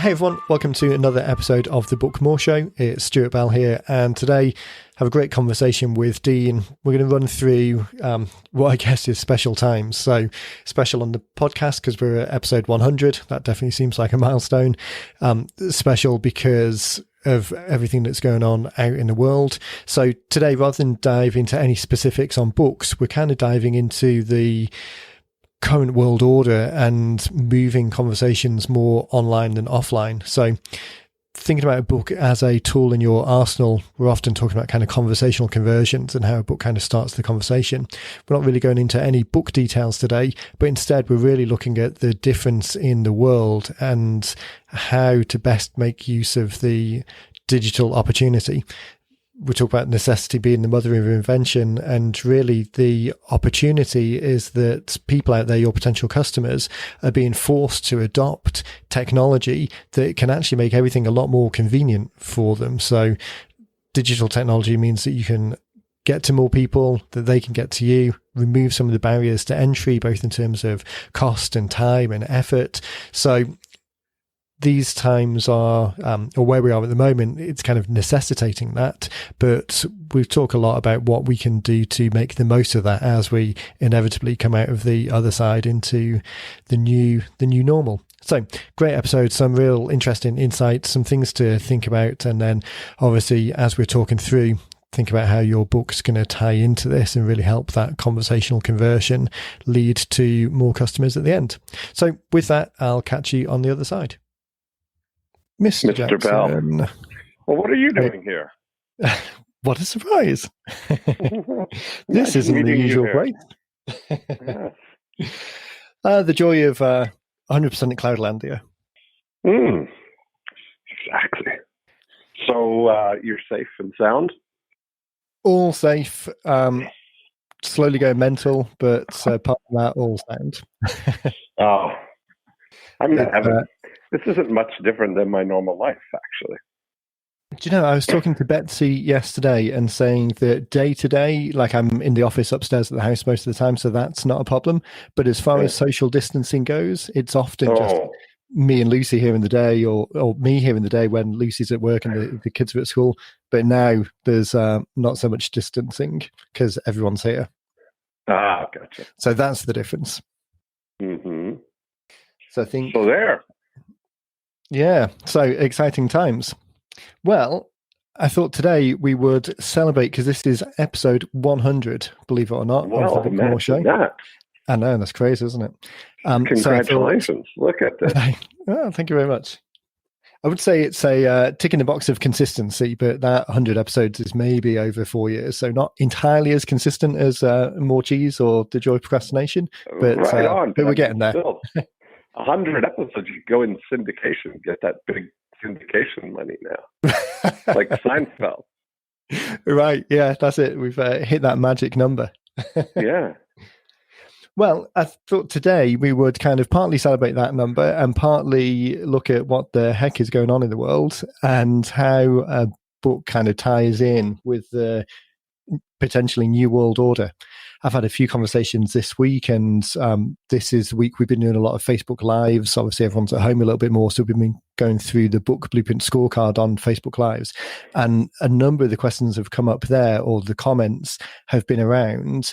Hey everyone, welcome to another episode of the Book More Show. It's Stuart Bell here, and today I have a great conversation with Dean. We're going to run through what I guess is special times. So special on the podcast because we're at episode 100. That definitely seems like a milestone. Special because of everything that's going on out in the world. So today, rather than dive into any specifics on books, we're kind of diving into the current world order and moving conversations more online than offline. So thinking about a book as a tool in your arsenal, we're often talking about kind of conversational conversions and how a book kind of starts the conversation. We're not really going into any book details today, but instead we're really looking at the difference in the world and how to best make use of the digital opportunity. We talk about necessity being the mother of invention, and really the opportunity is that people out there, your potential customers, are being forced to adopt technology that can actually make everything a lot more convenient for them. So digital technology means that you can get to more people, that they can get to you, remove some of the barriers to entry, both in terms of cost and time and effort. So these times are, or where we are at the moment, it's kind of necessitating that. But we talk a lot about what we can do to make the most of that as we inevitably come out of the other side into the new normal. So great episode, some real interesting insights, some things to think about. And then obviously, as we're talking through, think about how your book's going to tie into this and really help that conversational conversion lead to more customers at the end. So with that, I'll catch you on the other side. Mr. Bell. Well, what are you doing here? What a surprise. This isn't the usual break. Yes. The joy of 100% at Cloudlandia. Exactly. So you're safe and sound? All safe. Slowly going mental, but apart from that, all sound. Oh, I'm in heaven. This isn't much different than my normal life, actually. Do you know, I was talking to Betsy yesterday and saying that day to day, like I'm in the office upstairs at the house most of the time, so that's not a problem. But as far as social distancing goes, it's often just me and Lucy here in the day, or me here in the day when Lucy's at work and the kids are at school. But now there's not so much distancing because everyone's here. Ah, gotcha. So that's the difference. Mm-hmm. So I think... So there. Yeah, so exciting times. Well, I thought today we would celebrate, because this is episode 100, believe it or not, well, of the Book More Show. That. I know, that's crazy, isn't it? Congratulations. Look at this. Oh, thank you very much. I would say it's a tick in the box of consistency, but that 100 episodes is maybe over 4 years, so not entirely as consistent as More Cheese or The Joy of Procrastination, but, right on, but we're getting there. 100 episodes, you go in syndication, get that big syndication money now, like Seinfeld. Right, yeah, that's it. We've hit that magic number. Yeah. Well, I thought today we would kind of partly celebrate that number and partly look at what the heck is going on in the world and how a book kind of ties in with the potentially new world order. I've had a few conversations this week, and this is the week we've been doing a lot of Facebook Lives. Obviously, everyone's at home a little bit more, so we've been going through the book blueprint scorecard on Facebook Lives. And a number of the questions have come up there, or the comments have been around,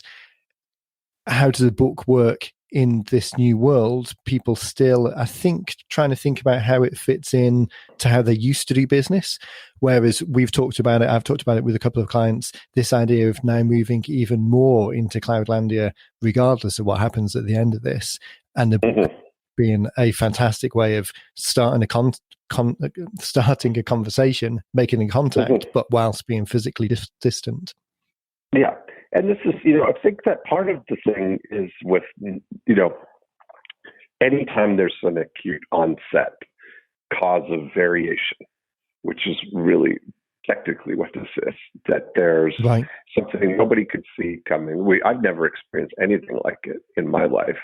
how does the book work in this new world? People still, I think, trying to think about how it fits in to how they used to do business. Whereas we've talked about it, I've talked about it with a couple of clients, this idea of now moving even more into Cloudlandia, regardless of what happens at the end of this. And the book being a fantastic way of starting a conversation, making a contact, but whilst being physically distant. Yeah. And this is, I think that part of the thing is with, anytime there's an acute onset cause of variation, which is really technically what this is, that there's something nobody could see coming. I've never experienced anything like it in my life.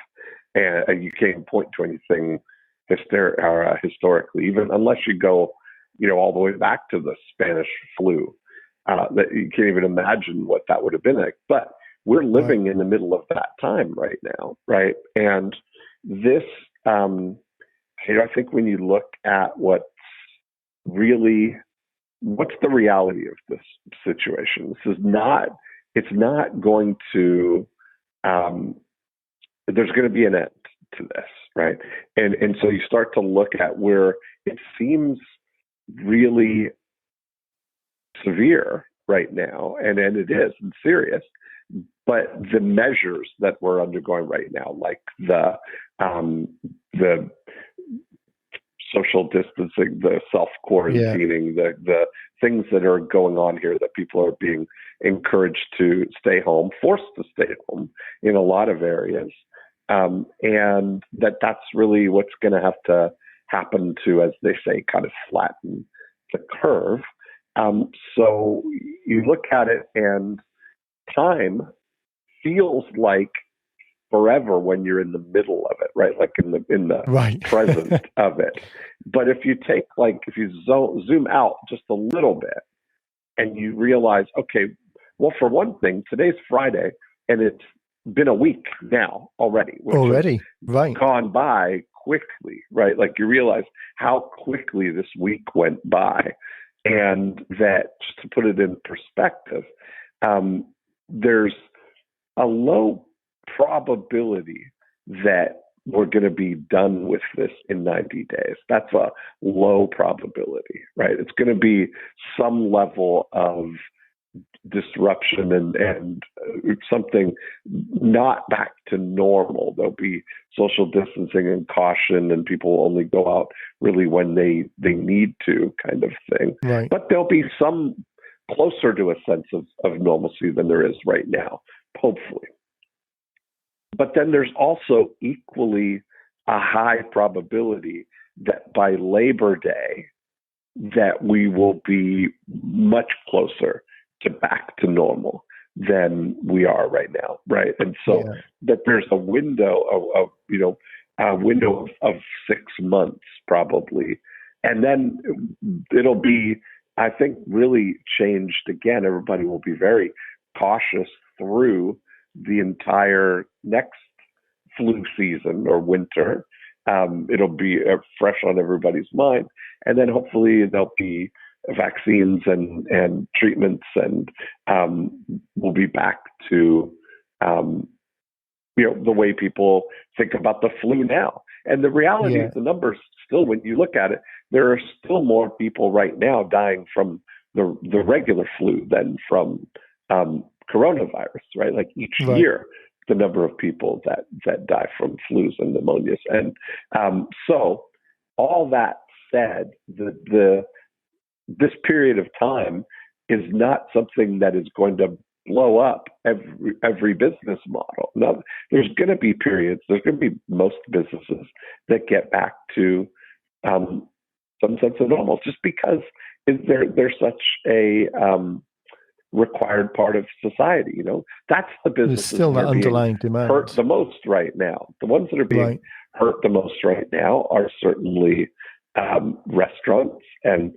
And you can't point to anything historically, even unless you go, all the way back to the Spanish flu. That you can't even imagine what that would have been like. But we're living in the middle of that time right now, right? And this I think when you look at what's the reality of this situation, it's not going to, there's going to be an end to this, right? And so you start to look at where it seems really severe right now, and it is, and serious, but the measures that we're undergoing right now, like the social distancing, the self-quarantining, the things that are going on here, that people are being encouraged to stay home, forced to stay home in a lot of areas. And that's really what's going to have to happen to, as they say, kind of flatten the curve. So you look at it, and time feels like forever when you're in the middle of it, right? Like in the right. present of it. But if you zoom out just a little bit, and you realize, okay, well, for one thing, today's Friday, and it's been a week now already. Right. Gone by quickly, right? Like you realize how quickly this week went by, and that, just to put it in perspective, there's a low probability that we're going to be done with this in 90 days. That's a low probability, right? It's going to be some level of disruption and something not back to normal. There'll be social distancing and caution, and people only go out really when they need to, kind of thing. Right. But there'll be some closer to a sense of normalcy than there is right now, hopefully. But then there's also equally a high probability that by Labor Day, that we will be much closer to back to normal than we are right now, right? And so that there's a window of 6 months probably, and then it'll be, I think, really changed again. Everybody will be very cautious through the entire next flu season or winter. It'll be fresh on everybody's mind, and then hopefully there'll be vaccines and treatments, and we'll be back to the way people think about the flu now. And the reality is, the numbers still, when you look at it, there are still more people right now dying from the regular flu than from coronavirus, right? Like each year, the number of people that die from flus and pneumonias. And so all that said, this period of time is not something that is going to blow up every business model. Now, there's going to be periods, there's going to be most businesses that get back to some sense of normal, just because they're such a required part of society. That's the businesses there's still that underlying demand hurt the most right now. The ones that are being hurt the most right now are certainly restaurants and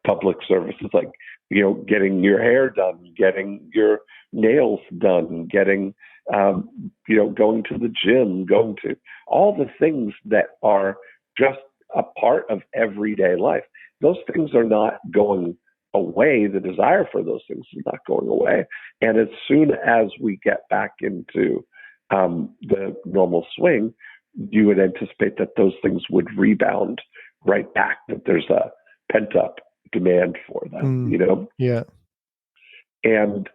public services, like getting your hair done, getting your nails done, getting going to the gym, going to all the things that are just a part of everyday life. Those things are not going away. The desire for those things is not going away. And as soon as we get back into the normal swing, you would anticipate that those things would rebound right back, that there's a pent up demand for them, Yeah. And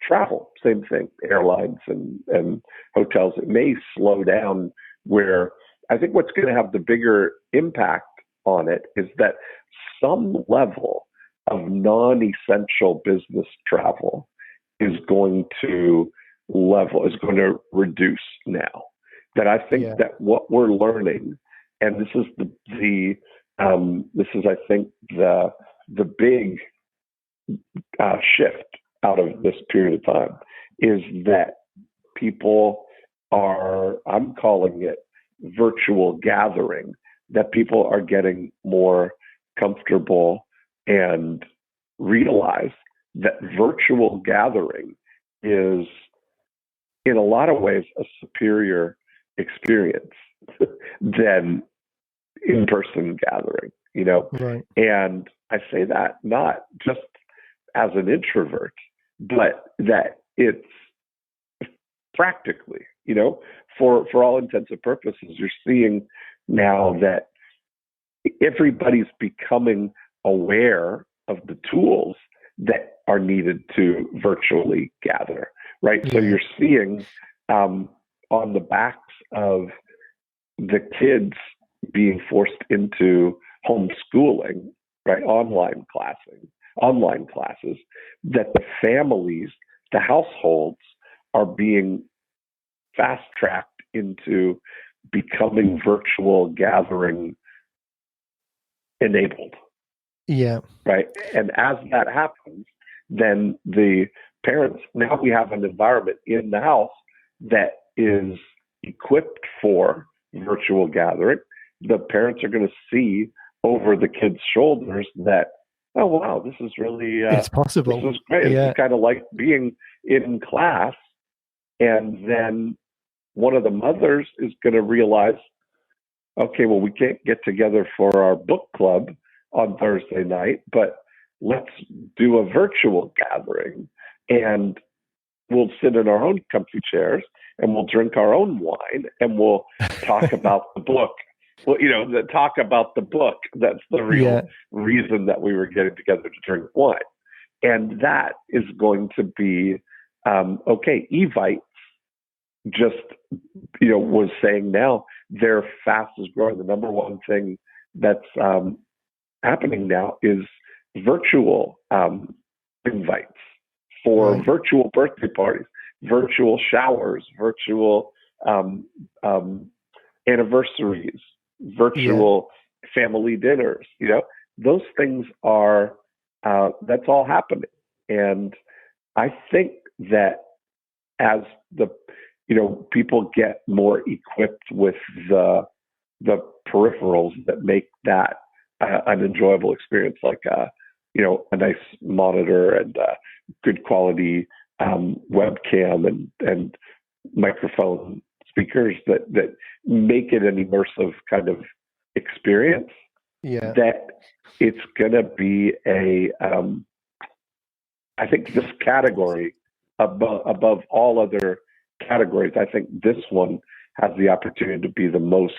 travel, same thing, airlines and hotels. It may slow down, where I think what's going to have the bigger impact on it is that some level of non-essential business travel is going to reduce now. That I think that what we're learning, and this is I think the big shift out of this period of time, is that people are, I'm calling it virtual gathering, that people are getting more comfortable and realize that virtual gathering is, in a lot of ways, a superior experience than in-person gathering, Right. And I say that not just as an introvert, but that it's practically, for all intents and purposes, you're seeing now that everybody's becoming aware of the tools that are needed to virtually gather, right? Yeah. So you're seeing on the backs of the kids being forced into homeschooling, right? Online classes, that the families, the households are being fast-tracked into becoming virtual gathering enabled. Yeah. Right. And as that happens, then the parents, now we have an environment in the house that is equipped for virtual gathering. The parents are going to see over the kids' shoulders that, oh, wow, this is really, it's possible. This is great. Yeah. It's kind of like being in class. And then one of the mothers is going to realize, okay, well, we can't get together for our book club on Thursday night, but let's do a virtual gathering, and we'll sit in our own comfy chairs and we'll drink our own wine and we'll talk about the book. Well, talk about the book. That's the real reason that we were getting together to drink wine. And that is going to be, okay, Evites just, was saying now their fastest growing, the number one thing that's happening now is virtual invites for virtual birthday parties, virtual showers, virtual anniversaries, virtual family dinners. Those things are, that's all happening. And I think that as the, people get more equipped with the peripherals that make that an enjoyable experience, like a nice monitor and good quality webcam and microphone speakers that make it an immersive kind of experience. Yeah, that it's going to be I think this category above all other categories, I think this one has the opportunity to be the most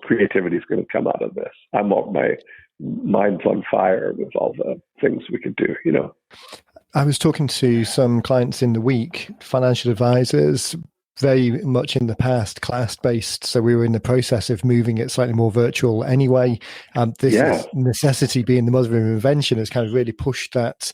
creativity is going to come out of this. My mind's on fire with all the things we could do, I was talking to some clients in the week, financial advisors, very much in the past class-based, so we were in the process of moving it slightly more virtual anyway. This necessity being the mother of invention has kind of really pushed that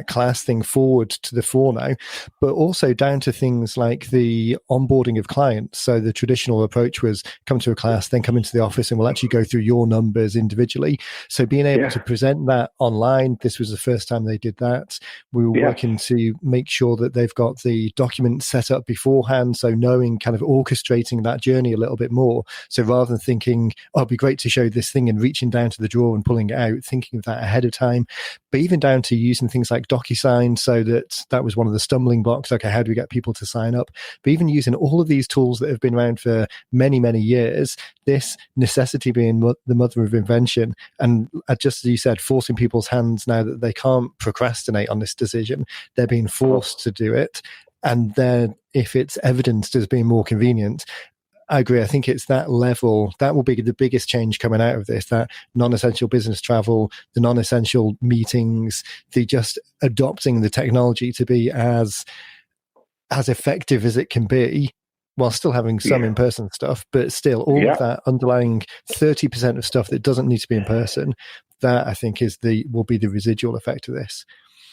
class thing forward to the fore now, but also down to things like the onboarding of clients. So the traditional approach was come to a class, then come into the office, and we'll actually go through your numbers individually. So being able to present that online, this was the first time they did that. We were working to make sure that they've got the documents set up beforehand, so knowing, kind of orchestrating that journey a little bit more. So rather than thinking, oh, it'd be great to show this thing and reaching down to the drawer and pulling it out, thinking of that ahead of time, but even down to using things like DocuSign. So that was one of the stumbling blocks. Okay, how do we get people to sign up? But even using all of these tools that have been around for many, many years, this necessity being the mother of invention, and just as you said, forcing people's hands now that they can't procrastinate on this decision, they're being forced to do it. And then if it's evidenced as being more convenient, I agree. I think it's that level that will be the biggest change coming out of this, that non-essential business travel, the non-essential meetings, the just adopting the technology to be as effective as it can be while still having some in-person stuff, but still all of that underlying 30% of stuff that doesn't need to be in person, that I think will be the residual effect of this.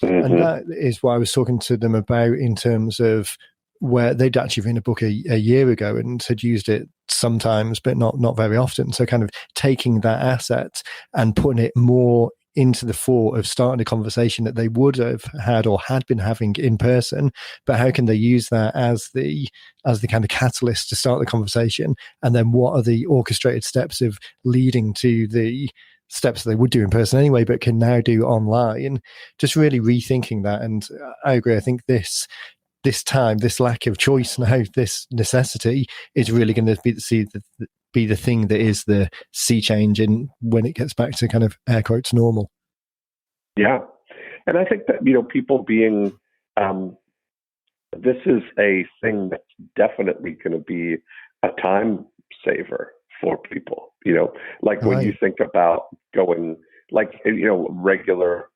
And that is what I was talking to them about in terms of where they'd actually written a book a year ago and had used it sometimes, but not very often. So kind of taking that asset and putting it more into the fore of starting a conversation that they would have had or had been having in person, but how can they use that as the kind of catalyst to start the conversation? And then what are the orchestrated steps of leading to the steps they would do in person anyway, but can now do online? Just really rethinking that. And I agree. I think this time, this lack of choice now, this necessity is really going to see be the thing that is the sea change in when it gets back to kind of air quotes normal. Yeah. And I think that, people being, this is a thing that's definitely going to be a time saver for people, like when you think about going, like, regular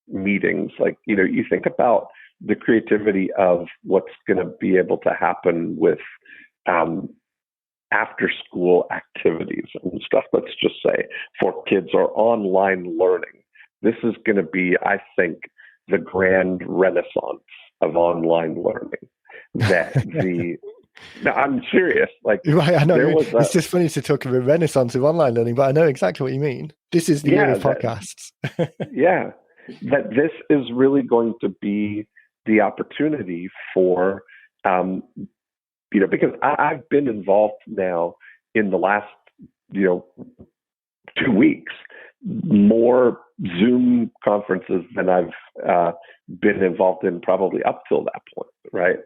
meetings, like, you think about the creativity of what's going to be able to happen with after school activities and stuff, let's just say, for kids or online learning. This is going to be, I think, the grand renaissance of online learning. No, I'm serious. Like, right, I know. It's just funny to talk about a renaissance of online learning, but I know exactly what you mean. This is the year of podcasts. That this is really going to be the opportunity for, because I've been involved now in the last, 2 weeks, more Zoom conferences than I've been involved in probably up till that point, right?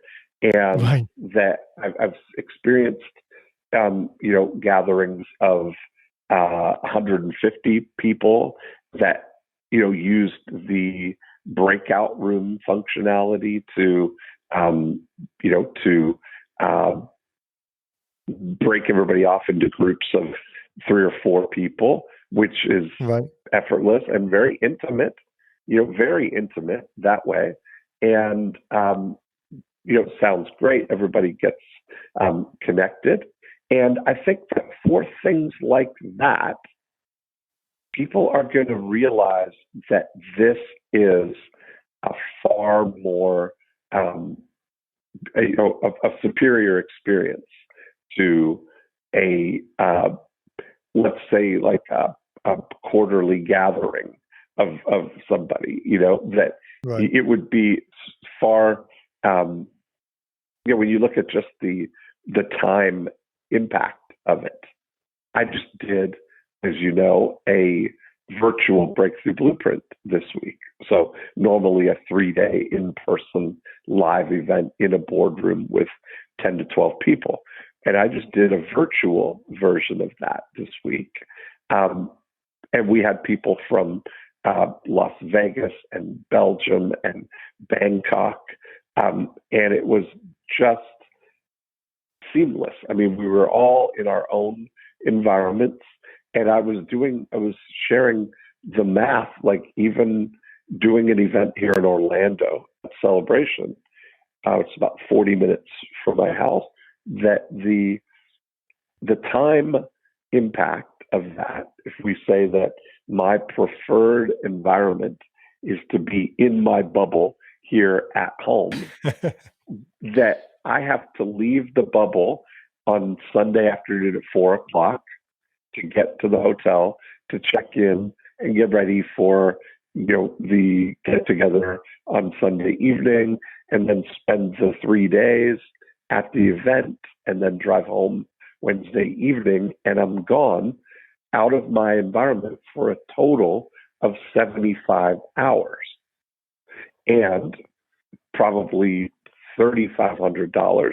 And that I've experienced, gatherings of 150 people that, used the breakout room functionality to break everybody off into groups of 3 or 4 people, which is effortless and very intimate, that way. And, sounds great. Everybody gets connected. And I think that for things like that, people are going to realize that this is a far more, a superior experience to a, let's say, like a quarterly gathering of somebody, that it would be far, when you look at just the time impact of it. I just did, as you know, a virtual Breakthrough Blueprint this week. So normally a 3-day in-person live event in a boardroom with 10 to 12 people. And I just did a virtual version of that this week. And we had people from Las Vegas and Belgium and Bangkok. And it was just seamless. I mean, we were all in our own environments. And I was sharing the math, like even doing an event here in Orlando, a Celebration, it's about 40 minutes from my house, that the time impact of that, if we say that my preferred environment is to be in my bubble here at home, that I have to leave the bubble on Sunday afternoon at 4:00 to get to the hotel, to check in and get ready for, the get together on Sunday evening, and then spend the 3 days at the event and then drive home Wednesday evening. And I'm gone out of my environment for a total of 75 hours and probably $3,500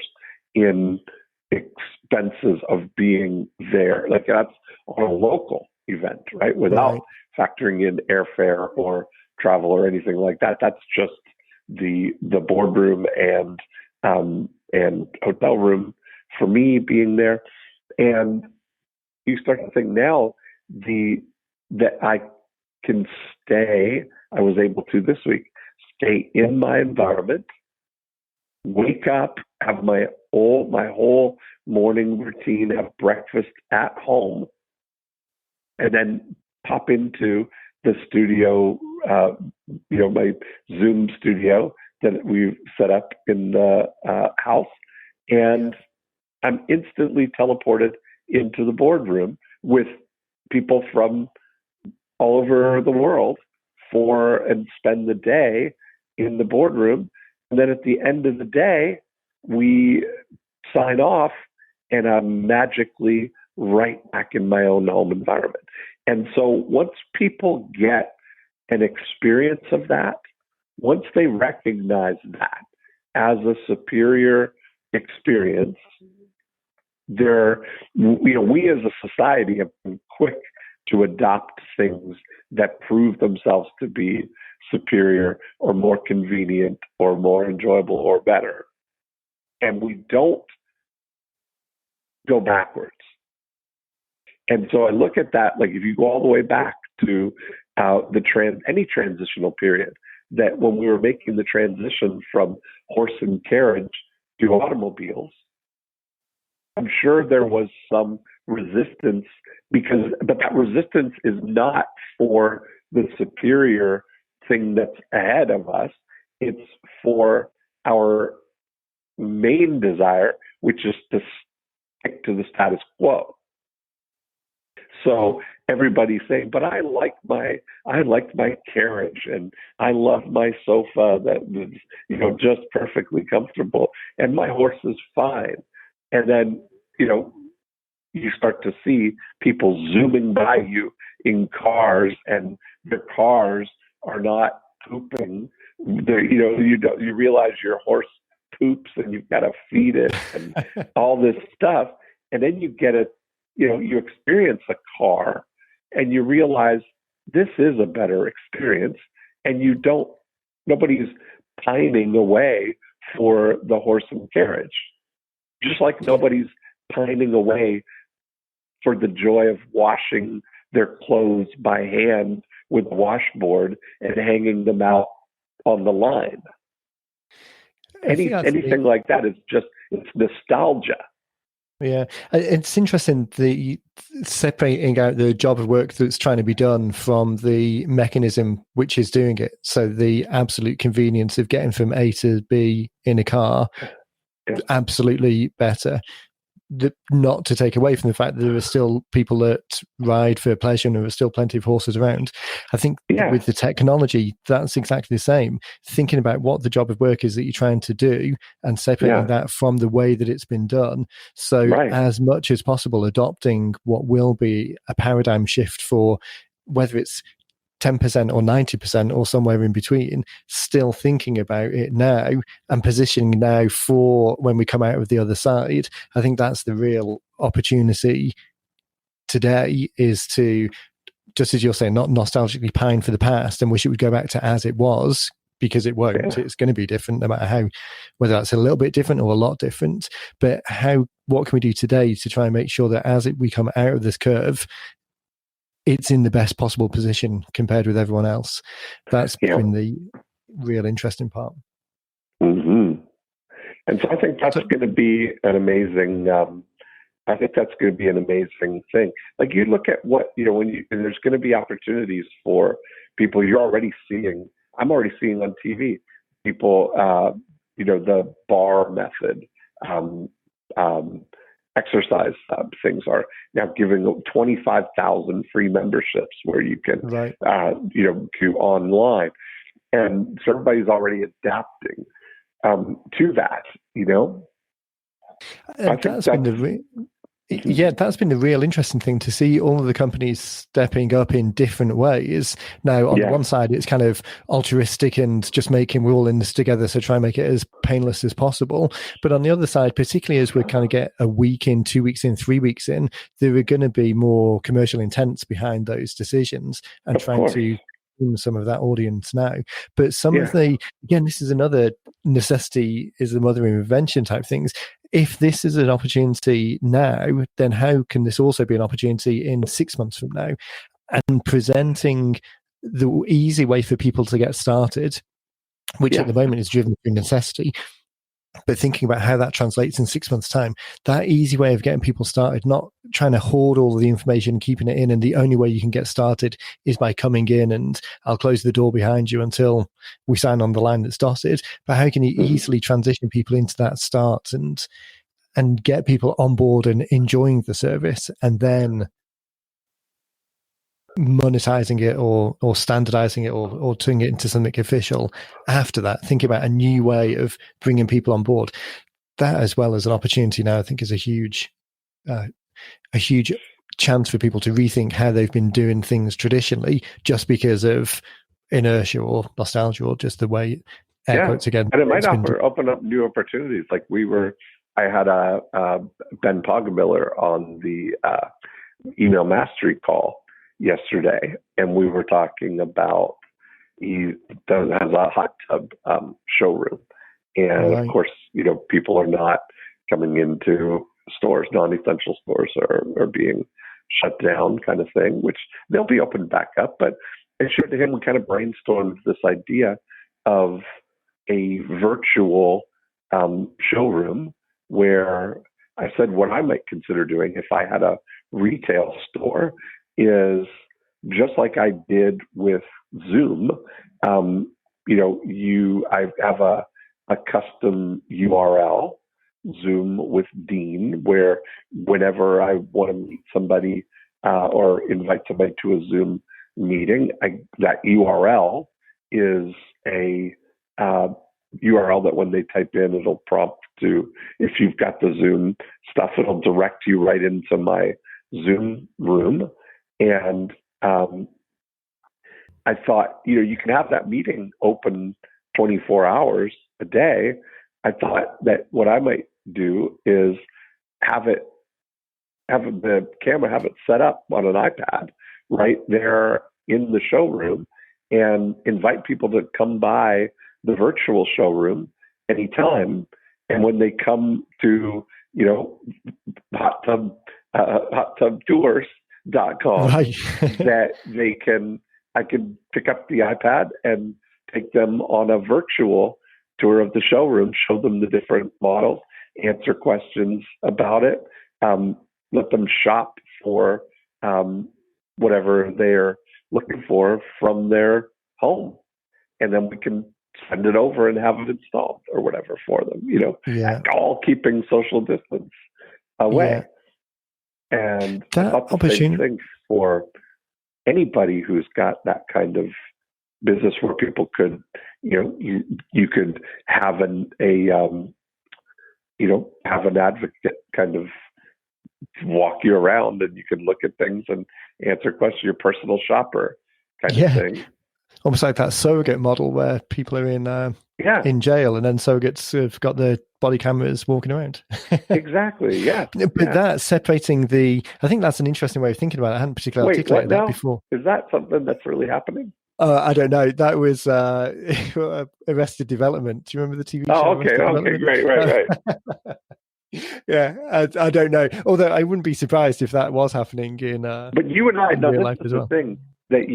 in expenses of being there. Like, that's on a local event, right? Without factoring in airfare or travel or anything like that. That's just the boardroom and hotel room for me being there. And you start to think now that I can stay, I was able to this week, stay in my environment, wake up, have my whole morning routine, have breakfast at home, and then pop into the studio, my Zoom studio that we've set up in the house. And I'm instantly teleported into the boardroom with people from all over the world and spend the day in the boardroom. And then at the end of the day, we sign off and I'm magically right back in my own home environment. And so once people get an experience of that, once they recognize that as a superior experience, we as a society have been quick to adopt things that prove themselves to be superior or more convenient or more enjoyable or better. And we don't go backwards. And so I look at that, like if you go all the way back to any transitional period, that when we were making the transition from horse and carriage to automobiles, I'm sure there was some resistance but that resistance is not for the superior thing that's ahead of us. It's for our main desire, which is to stick to the status quo. So everybody's saying, but I liked my carriage and I loved my sofa that was, just perfectly comfortable, and my horse is fine. And then, you start to see people zooming by you in cars, and the cars are not pooping. You realize your horse poops and you've got to feed it and all this stuff. And then you get you experience a car and you realize this is a better experience, and nobody's pining away for the horse and carriage. Just like nobody's pining away for the joy of washing their clothes by hand with a washboard and hanging them out on the line. Anything like that is it's nostalgia. Yeah, it's interesting, the separating out the job of work that's trying to be done from the mechanism which is doing it. So the absolute convenience of getting from A to B in a car, absolutely better. Not to take away from the fact that there are still people that ride for pleasure and there are still plenty of horses around. I think with the technology, that's exactly the same. Thinking about what the job of work is that you're trying to do and separating that from the way that it's been done. So as much as possible, adopting what will be a paradigm shift for whether it's 10% or 90% or somewhere in between, still thinking about it now and positioning now for when we come out of the other side. I think that's the real opportunity today, is to, just as you're saying, not nostalgically pine for the past and wish it would go back to as it was, because it won't. It's going to be different no matter how, whether that's a little bit different or a lot different. But what can we do today to try and make sure that as we come out of this curve, it's in the best possible position compared with everyone else? That's been the real interesting part. Mm-hmm. And so I think that's going to be an amazing. Thing. Like you look at what and there's going to be opportunities for people. You're already seeing. I'm already seeing on TV people. The bar method. Exercise things are now giving 25,000 free memberships where you can, do online, and so everybody's already adapting to that. I think that's been the real interesting thing, to see all of the companies stepping up in different ways. Now, on the one side, it's kind of altruistic and just we're all in this together, so try and make it as painless as possible. But on the other side, particularly as we kind of get a week in, 2 weeks in, 3 weeks in, there are going to be more commercial intents behind those decisions and trying to some of that audience now. But some of this is another necessity is the mother of invention type things. If this is an opportunity now, then how can this also be an opportunity in 6 months from now? And presenting the easy way for people to get started, which at the moment is driven through necessity, but thinking about how that translates in 6 months' time, that easy way of getting people started, not trying to hoard all of the information, keeping it in, and the only way you can get started is by coming in and I'll close the door behind you until we sign on the line that's dotted. But how can you easily transition people into that start and get people on board and enjoying the service, and then monetizing it or standardizing it or turning it into something official after that? Think about a new way of bringing people on board. That, as well as an opportunity now, I think is a huge chance for people to rethink how they've been doing things traditionally, just because of inertia or nostalgia or just the way air quotes again. And it might open up new opportunities. Like we were I had a Ben Poggemiller on the email mastery call yesterday, and we were talking about he has a hot tub showroom, and of course, people are not coming into stores, non-essential stores are being shut down, kind of thing, which they'll be opened back up. But I showed to him, we kind of brainstormed this idea of a virtual showroom where I said what I might consider doing if I had a retail store is just like I did with Zoom. I have a custom URL, Zoom with Dean, where whenever I want to meet somebody or invite somebody to a Zoom meeting, that URL is a URL that when they type in, it'll prompt to, if you've got the Zoom stuff, it'll direct you right into my Zoom room. And I thought, you can have that meeting open 24 hours a day. I thought that what I might do is have the camera, have it set up on an iPad right there in the showroom, and invite people to come by the virtual showroom anytime. And when they come to, hottubtours.com, right. that I can pick up the iPad and take them on a virtual tour of the showroom, show them the different models, answer questions about it, let them shop for whatever they're looking for from their home. And then we can send it over and have it installed or whatever for them, all keeping social distance away. Yeah. And that I thought the same thing for anybody who's got that kind of business where people could, you could have have an advocate kind of walk you around, and you can look at things and answer questions, your personal shopper kind of thing. Almost like that surrogate model where people are in jail, and then surrogates have got their body cameras walking around. Exactly, yeah. But that separating I think that's an interesting way of thinking about it. I hadn't particularly articulated that before. Is that something that's really happening? I don't know. That was Arrested Development. Do you remember the TV show? Oh, okay, great, right. Yeah, I don't know. Although I wouldn't be surprised if that was happening in. But you and I know this is the thing that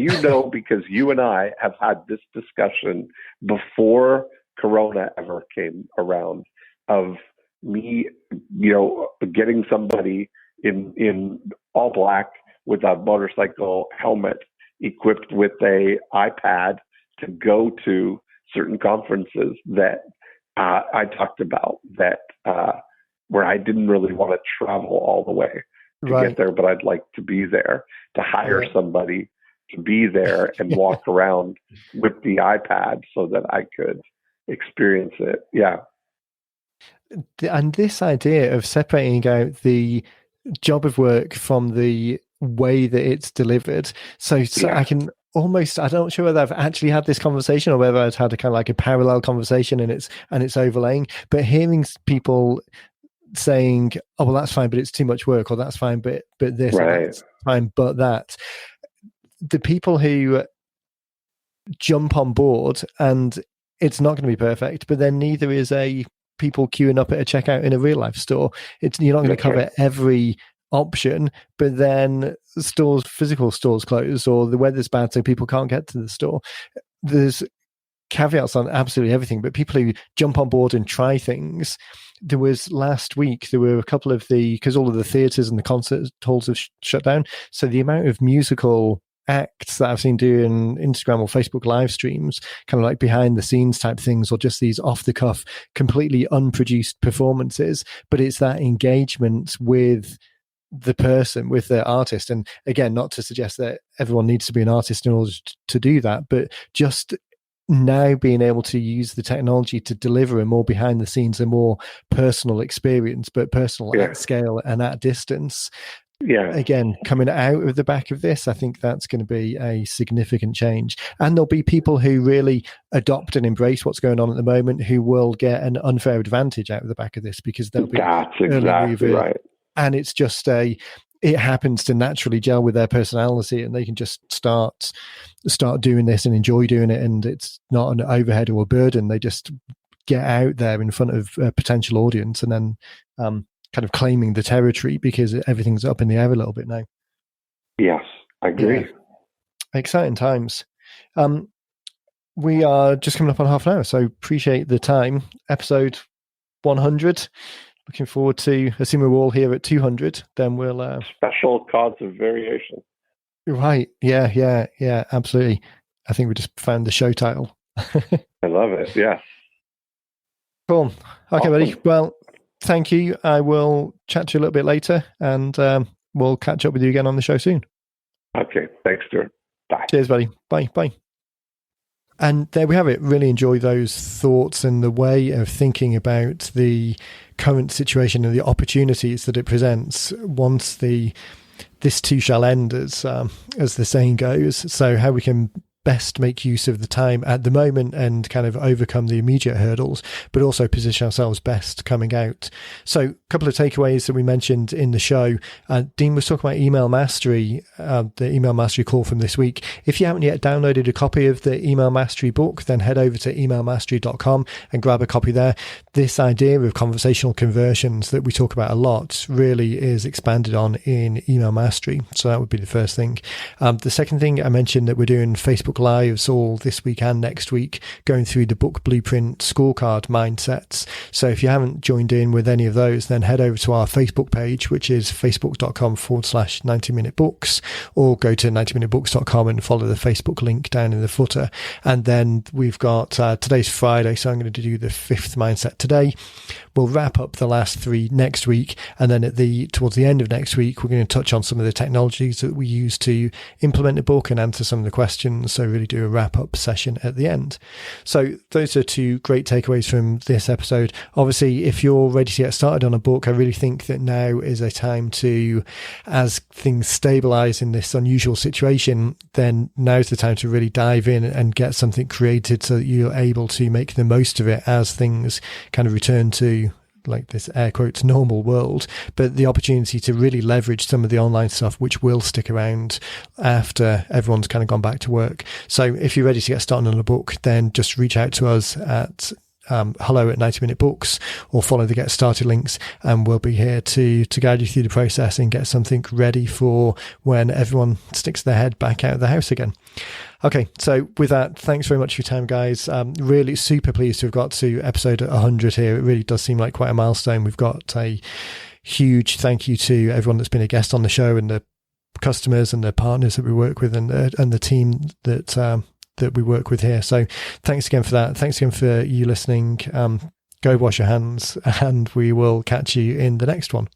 because you and I have had this discussion before Corona ever came around, of me, getting somebody in all black with a motorcycle helmet, equipped with a iPad, to go to certain conferences that I talked about, that where I didn't really want to travel all the way to get there, but I'd like to be there, to hire somebody to be there and walk around with the iPad so that I could experience it. Yeah. And this idea of separating out the job of work from the way that it's delivered. So I can almost, I'm not sure whether I've actually had this conversation or whether I've had a kind of like a parallel conversation and it's overlaying, but hearing people saying, oh, well, that's fine, but it's too much work, or that's fine, but this, that's fine, but that. The people who jump on board, and it's not going to be perfect, but then neither is people queuing up at a checkout in a real life store. You're not going to cover every option, but then physical stores close, or the weather's bad so people can't get to the store. There's caveats on absolutely everything, but people who jump on board and try things. There was last week, there were a couple of because all of the theatres and the concert halls have shut down. So the amount of musical acts that I've seen doing Instagram or Facebook live streams, kind of like behind the scenes type things, or just these off the cuff, completely unproduced performances. But it's that engagement with the person, with the artist. And again, not to suggest that everyone needs to be an artist in order to do that, but just now being able to use the technology to deliver a more behind the scenes, a more personal experience, but personal at scale and at distance. again, coming out of the back of this, I think that's going to be a significant change. And there'll be people who really adopt and embrace what's going on at the moment who will get an unfair advantage out of the back of this because they'll be that's exactly right. And it's just it happens to naturally gel with their personality, and they can just start doing this and enjoy doing it, and it's not an overhead or a burden. They just get out there in front of a potential audience and then kind of claiming the territory because everything's up in the air a little bit now. Yes, I agree. Yeah. Exciting times. We are just coming up on half an hour, so appreciate the time. Episode 100. Looking forward to, assuming we're all here at 200, then we'll... Special Cause of Variation. Right. Yeah, absolutely. I think we just found the show title. I love it, yes. Cool. Okay, buddy. Well, thank you. I will chat to you a little bit later, and we'll catch up with you again on the show soon. Okay. Thanks, Stuart. Bye. Cheers, buddy. Bye. And there we have it. Really enjoy those thoughts and the way of thinking about the current situation and the opportunities that it presents once this too shall end, as the saying goes. So how we can best make use of the time at the moment and kind of overcome the immediate hurdles, but also position ourselves best coming out. So a couple of takeaways that we mentioned in the show. Dean was talking about email mastery, the email mastery call from this week. If you haven't yet downloaded a copy of the email mastery book, then head over to emailmastery.com and grab a copy there. This idea of conversational conversions that we talk about a lot really is expanded on in email mastery. So that would be the first thing. The second thing, I mentioned that we're doing Facebook Lives all this week and next week, going through the book blueprint scorecard mindsets. So if you haven't joined in with any of those, then head over to our Facebook page, which is facebook.com/90minute books, or go to 90minutebooks.com and follow the Facebook link down in the footer. And then we've got today's Friday, so I'm going to do the 5th mindset today. We'll wrap up the last 3 next week, and then towards the end of next week, we're going to touch on some of the technologies that we use to implement the book and answer some of the questions. So really do a wrap-up session at the end. So those are 2 great takeaways from this episode. Obviously, if you're ready to get started on a book, I really think that now is a time to, as things stabilize in this unusual situation, then now's the time to really dive in and get something created so that you're able to make the most of it as things kind of return to, like, this air quotes normal world, but the opportunity to really leverage some of the online stuff which will stick around after everyone's kind of gone back to work. So if you're ready to get started on a book, then just reach out to us at hello at 90 Minute Books, or follow the Get Started links, and we'll be here to guide you through the process and get something ready for when everyone sticks their head back out of the house again. Okay, so with that, thanks very much for your time, guys. Really super pleased to have got to episode 100 here. It really does seem like quite a milestone. We've got a huge thank you to everyone that's been a guest on the show, and the customers and the partners that we work with, and the team that we work with here. So thanks again for that. Thanks again for you listening. Go wash your hands, and we will catch you in the next one.